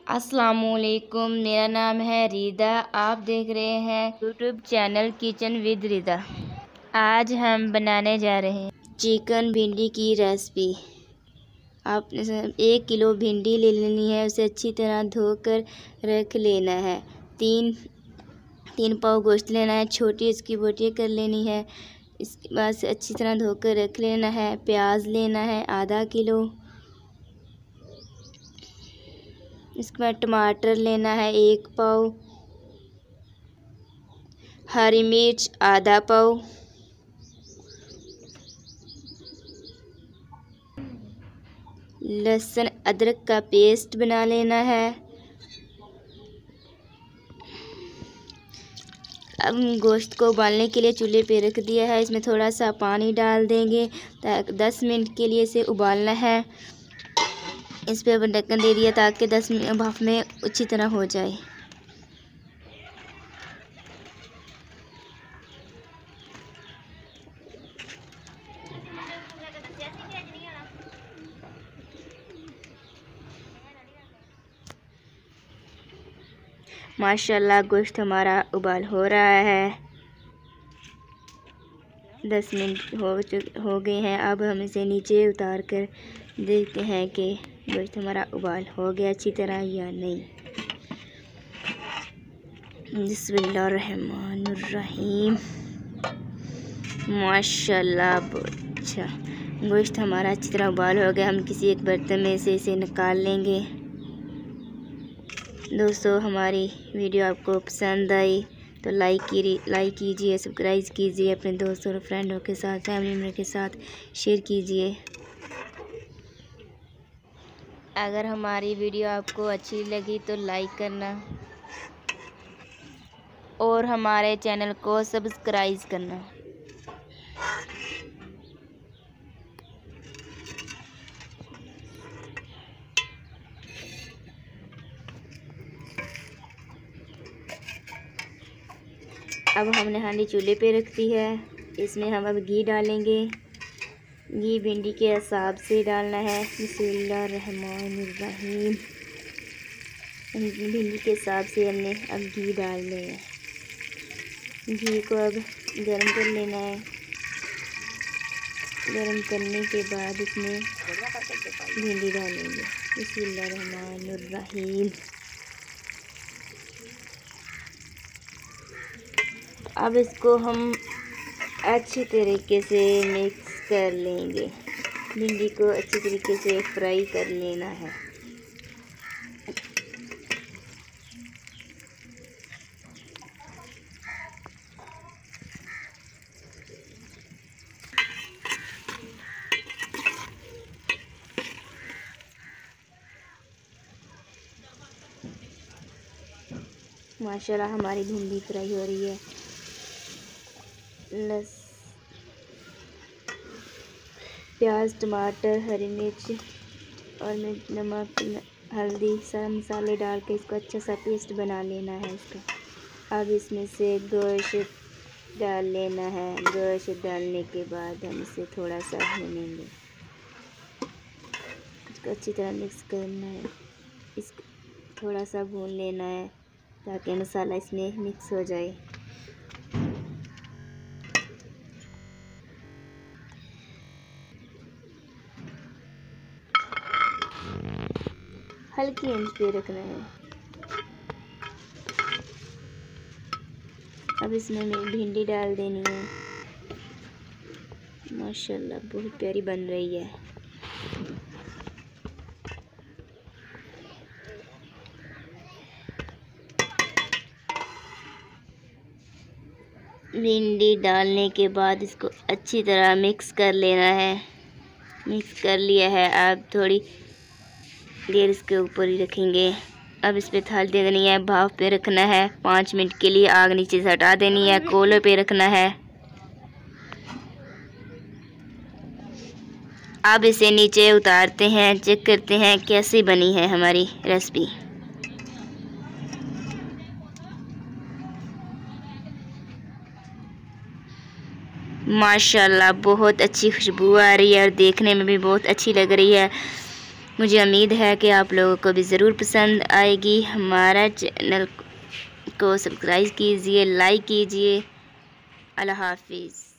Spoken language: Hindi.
अस्सलामुअलैकुम, मेरा नाम है रिदा। आप देख रहे हैं यूट्यूब चैनल किचन विद रिदा। आज हम बनाने जा रहे हैं चिकन भिंडी की रेसिपी। आपने 1 किलो भिंडी ले लेनी है, उसे अच्छी तरह धोकर रख लेना है। तीन पाव गोश्त लेना है, छोटी इसकी बोटियाँ कर लेनी है। इसके बाद से अच्छी तरह धोकर रख लेना है। प्याज लेना है आधा किलो। इसके बाद टमाटर लेना है 1 पाव, हरी मिर्च आधा पाव, लहसुन अदरक का पेस्ट बना लेना है। अब गोश्त को उबालने के लिए चूल्हे पे रख दिया है। इसमें थोड़ा सा पानी डाल देंगे ताकि 10 मिनट के लिए इसे उबालना है। इस पर ढक्कन दे दिया ताकि 10 मिनट भाप में अच्छी तरह हो जाए। माशाल्लाह गोश्त हमारा उबाल हो रहा है। 10 मिनट हो गए हैं। अब हम इसे नीचे उतार कर देखते हैं कि गोश्त हमारा उबाल हो गया अच्छी तरह या नहीं। बिस्मिल्लाहिर्रहमानिर्रहीम। माशाल्लाह बहुत अच्छा गोश्त हमारा अच्छी तरह उबाल हो गया। हम किसी एक बर्तन में से इसे निकाल लेंगे। दोस्तों, हमारी वीडियो आपको पसंद आई तो लाइक कीजिए, सब्सक्राइब कीजिए, अपने दोस्तों और फ्रेंडों के साथ, फैमिली मेम्बर के साथ शेयर कीजिए। अगर हमारी वीडियो आपको अच्छी लगी तो लाइक करना और हमारे चैनल को सब्सक्राइब करना। अब हमने हांडी चूल्हे पे रख दी है। इसमें हम अब घी डालेंगे। घी भिंडी के हिसाब से डालना है। बिस्मिल्लाहिर्रहमानिर्रहीम। भिंडी के हिसाब से हमने अब घी डालने हैं। घी को अब गरम कर लेना है। गरम करने के बाद इसमें भिंडी डालेंगे। बिस्मिल्लाहिर्रहमानिर्रहीम। अब इसको हम अच्छी तरीके से मिक्स कर लेंगे। भिंडी को अच्छी तरीके से फ्राई कर लेना है। माशाल्लाह हमारी भिंडी फ्राई हो रही है। प्याज, टमाटर, हरी मिर्च और नमक, हल्दी, सारे मसाले डाल के इसको अच्छा सा पेस्ट बना लेना है इसका। अब इसमें से गोश्त डाल लेना है। गोश्त डालने के बाद हम इसे थोड़ा सा भूनेंगे। इसको अच्छी तरह मिक्स करना है। इसको थोड़ा सा भून लेना है ताकि मसाला इसमें मिक्स हो जाए। हल्की आंच पे रखना है। अब इसमें भिंडी डाल देनी है। माशाल्लाह बहुत प्यारी बन रही है। भिंडी डालने के बाद इसको अच्छी तरह मिक्स कर लेना है। मिक्स कर लिया है। अब थोड़ी देर इसके ऊपर ही रखेंगे। अब इस पे थाली दे देनी है। भाप पे रखना है 5 मिनट के लिए। आग नीचे से हटा देनी है। कोले पे रखना है। अब इसे नीचे उतारते हैं, चेक करते हैं कैसी बनी है हमारी रेसिपी। माशाल्लाह बहुत अच्छी खुशबू आ रही है और देखने में भी बहुत अच्छी लग रही है। मुझे उम्मीद है कि आप लोगों को भी ज़रूर पसंद आएगी। हमारा चैनल को सब्सक्राइब कीजिए, लाइक कीजिए। अल्लाह हाफिज़।